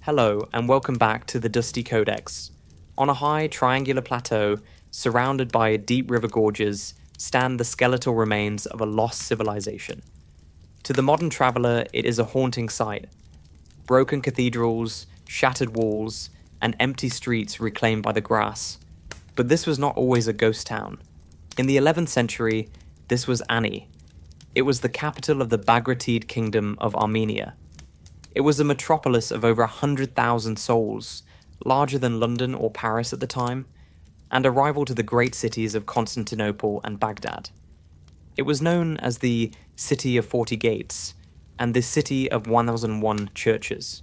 Hello, and welcome back to the dusty Codex. On a high, triangular plateau, surrounded by deep river gorges, stand the skeletal remains of a lost civilization. To the modern traveller, it is a haunting sight. Broken cathedrals, shattered walls, and empty streets reclaimed by the grass. But this was not always a ghost town. In the 11th century, this was Ani. It was the capital of the Bagratid Kingdom of Armenia. It was a metropolis of over 100,000 souls, larger than London or Paris at the time, and a rival to the great cities of Constantinople and Baghdad. It was known as the City of 40 Gates, and the City of 1001 Churches.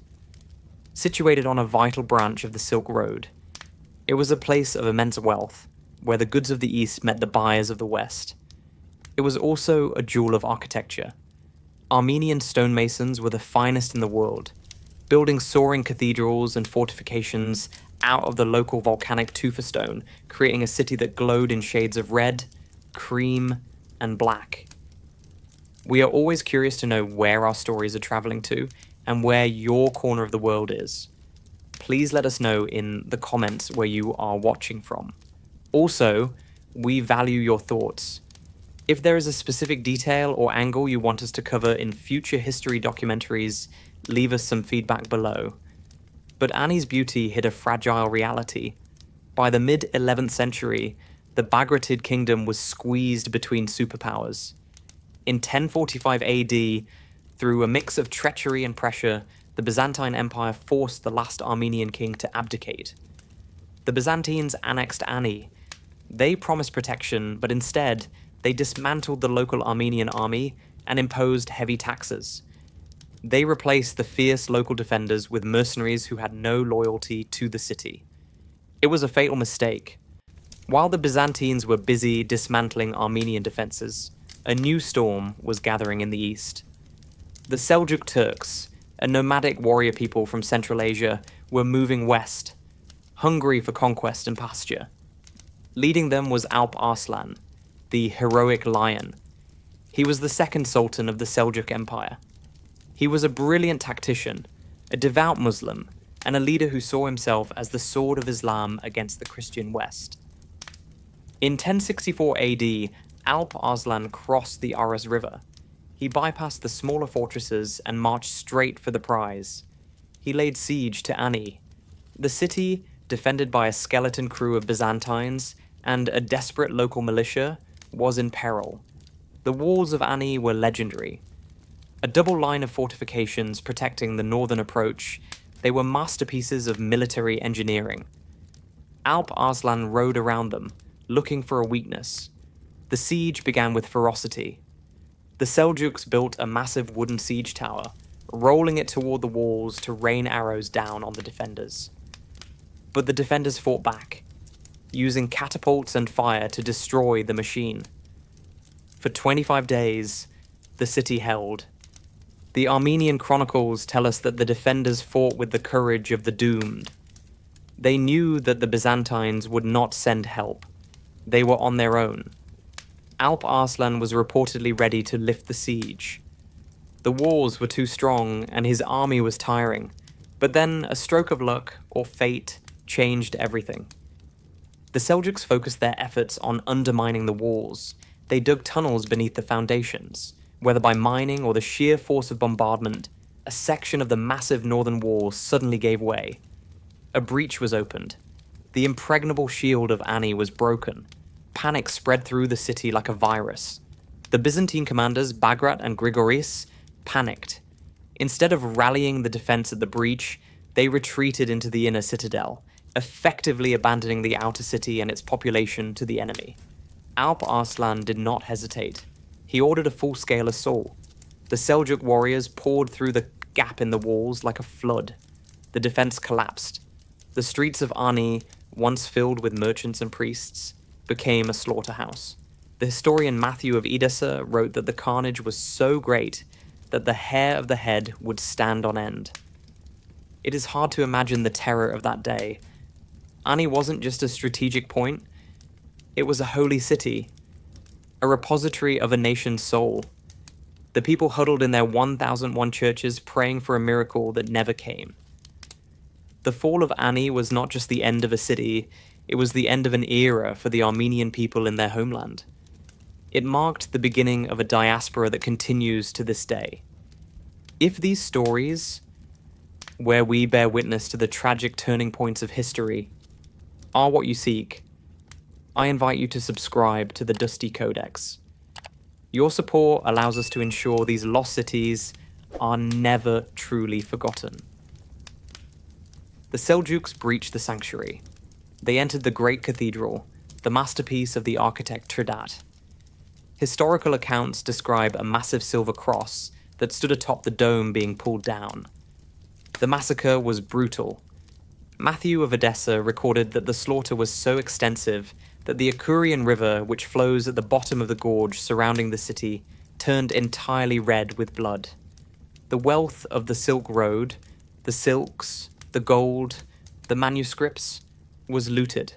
Situated on a vital branch of the Silk Road, it was a place of immense wealth, where the goods of the East met the buyers of the West. It was also a jewel of architecture. Armenian stonemasons were the finest in the world, building soaring cathedrals and fortifications out of the local volcanic tufa stone, creating a city that glowed in shades of red, cream, and black. We are always curious to know where our stories are traveling to and where your corner of the world is. Please let us know in the comments where you are watching from. Also, we value your thoughts. If there is a specific detail or angle you want us to cover in future history documentaries, leave us some feedback below. But Ani's beauty hid a fragile reality. By the mid-11th century, the Bagratid Kingdom was squeezed between superpowers. In 1045 AD, through a mix of treachery and pressure, the Byzantine Empire forced the last Armenian king to abdicate. The Byzantines annexed Ani. They promised protection, but instead, they dismantled the local Armenian army and imposed heavy taxes. They replaced the fierce local defenders with mercenaries who had no loyalty to the city. It was a fatal mistake. While the Byzantines were busy dismantling Armenian defenses, a new storm was gathering in the east. The Seljuk Turks, a nomadic warrior people from Central Asia, were moving west, hungry for conquest and pasture. Leading them was Alp Arslan, the heroic lion. He was the second sultan of the Seljuk Empire. He was a brilliant tactician, a devout Muslim, and a leader who saw himself as the sword of Islam against the Christian West. In 1064 AD, Alp Arslan crossed the Aras River. He bypassed the smaller fortresses and marched straight for the prize. He laid siege to Ani. The city, defended by a skeleton crew of Byzantines and a desperate local militia, was in peril. The walls of Ani were legendary. A double line of fortifications protecting the northern approach, they were masterpieces of military engineering. Alp Arslan rode around them, looking for a weakness. The siege began with ferocity. The Seljuks built a massive wooden siege tower, rolling it toward the walls to rain arrows down on the defenders. But the defenders fought back, using catapults and fire to destroy the machine. For 25 days, the city held. The Armenian chronicles tell us that the defenders fought with the courage of the doomed. They knew that the Byzantines would not send help. They were on their own. Alp Arslan was reportedly ready to lift the siege. The walls were too strong and his army was tiring, but then a stroke of luck, or fate, changed everything. The Seljuks focused their efforts on undermining the walls. They dug tunnels beneath the foundations. Whether by mining or the sheer force of bombardment, a section of the massive northern wall suddenly gave way. A breach was opened. The impregnable shield of Ani was broken. Panic spread through the city like a virus. The Byzantine commanders, Bagrat and Grigoris, panicked. Instead of rallying the defense at the breach, they retreated into the inner citadel, effectively abandoning the outer city and its population to the enemy. Alp Arslan did not hesitate. He ordered a full-scale assault. The Seljuk warriors poured through the gap in the walls like a flood. The defense collapsed. The streets of Ani, once filled with merchants and priests, became a slaughterhouse. The historian Matthew of Edessa wrote that the carnage was so great that the hair of the head would stand on end. It is hard to imagine the terror of that day. Ani wasn't just a strategic point, it was a holy city, a repository of a nation's soul. The people huddled in their 1001 churches praying for a miracle that never came. The fall of Ani was not just the end of a city, it was the end of an era for the Armenian people in their homeland. It marked the beginning of a diaspora that continues to this day. If these stories, where we bear witness to the tragic turning points of history, are what you seek, I invite you to subscribe to the Dusty Codex. Your support allows us to ensure these lost cities are never truly forgotten. The Seljuks breached the sanctuary. They entered the Great Cathedral, the masterpiece of the architect Tredat. Historical accounts describe a massive silver cross that stood atop the dome being pulled down. The massacre was brutal. Matthew of Edessa recorded that the slaughter was so extensive that the Akurian River, which flows at the bottom of the gorge surrounding the city, turned entirely red with blood. The wealth of the Silk Road, the silks, the gold, the manuscripts, was looted.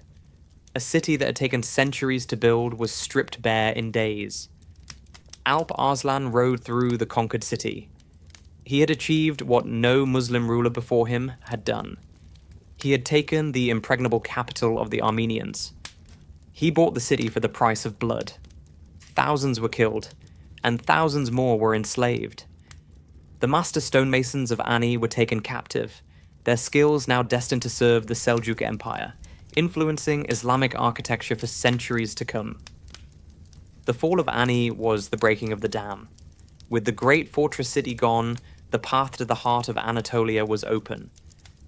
A city that had taken centuries to build was stripped bare in days. Alp Arslan rode through the conquered city. He had achieved what no Muslim ruler before him had done. He had taken the impregnable capital of the Armenians. He bought the city for the price of blood. Thousands were killed, and thousands more were enslaved. The master stonemasons of Ani were taken captive, their skills now destined to serve the Seljuk Empire, influencing Islamic architecture for centuries to come. The fall of Ani was the breaking of the dam. With the great fortress city gone, the path to the heart of Anatolia was open.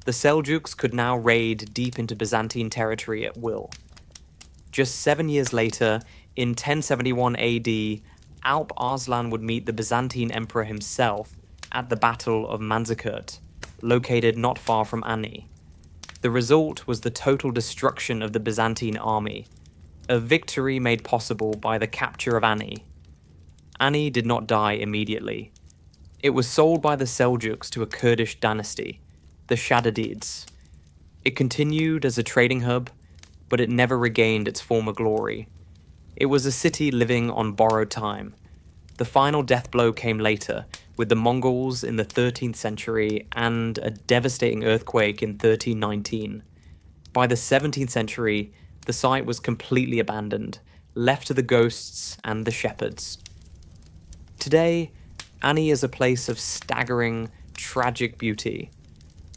The Seljuks could now raid deep into Byzantine territory at will. Just 7 years later, in 1071 AD, Alp Arslan would meet the Byzantine emperor himself at the Battle of Manzikert, located not far from Ani. The result was the total destruction of the Byzantine army, a victory made possible by the capture of Ani. Ani did not die immediately. It was sold by the Seljuks to a Kurdish dynasty, the Shaddadids. It continued as a trading hub, but it never regained its former glory. It was a city living on borrowed time. The final death blow came later, with the Mongols in the 13th century and a devastating earthquake in 1319. By the 17th century, the site was completely abandoned, left to the ghosts and the shepherds. Today, Ani is a place of staggering, tragic beauty.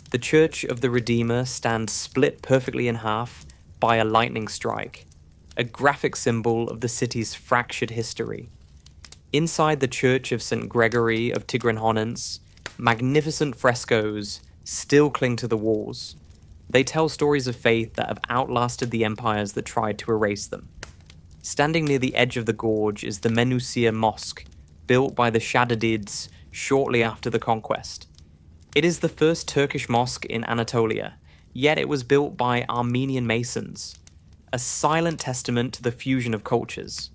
The Church of the Redeemer stands split perfectly in half by a lightning strike, a graphic symbol of the city's fractured history. Inside the Church of St. Gregory of Tigran-Honens, magnificent frescoes still cling to the walls. They tell stories of faith that have outlasted the empires that tried to erase them. Standing near the edge of the gorge is the Menusia Mosque, built by the Shaddadids shortly after the conquest. It is the first Turkish mosque in Anatolia, yet it was built by Armenian masons, a silent testament to the fusion of cultures.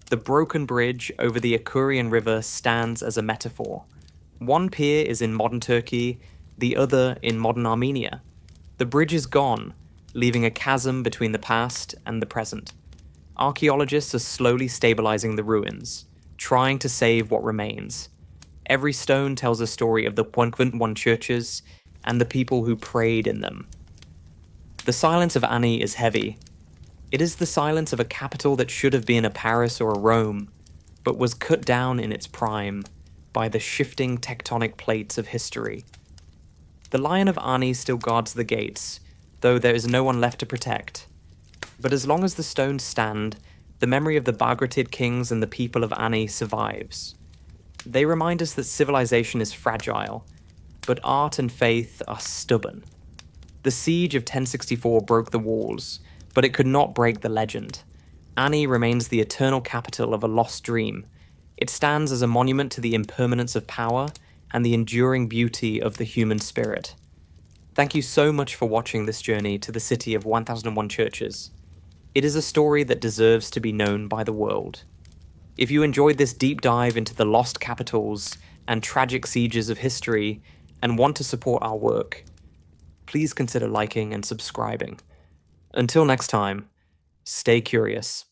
The broken bridge over the Akurian River stands as a metaphor. One pier is in modern Turkey, the other in modern Armenia. The bridge is gone, leaving a chasm between the past and the present. Archaeologists are slowly stabilizing the ruins, trying to save what remains. Every stone tells a story of the 101 churches and the people who prayed in them. The silence of Ani is heavy. It is the silence of a capital that should have been a Paris or a Rome, but was cut down in its prime by the shifting tectonic plates of history. The Lion of Ani still guards the gates, though there is no one left to protect. But as long as the stones stand, the memory of the Bagratid kings and the people of Ani survives. They remind us that civilization is fragile, but art and faith are stubborn. The siege of 1064 broke the walls, but it could not break the legend. Ani remains the eternal capital of a lost dream. It stands as a monument to the impermanence of power and the enduring beauty of the human spirit. Thank you so much for watching this journey to the city of 1001 churches. It is a story that deserves to be known by the world. If you enjoyed this deep dive into the lost capitals and tragic sieges of history and want to support our work, please consider liking and subscribing. Until next time, stay curious.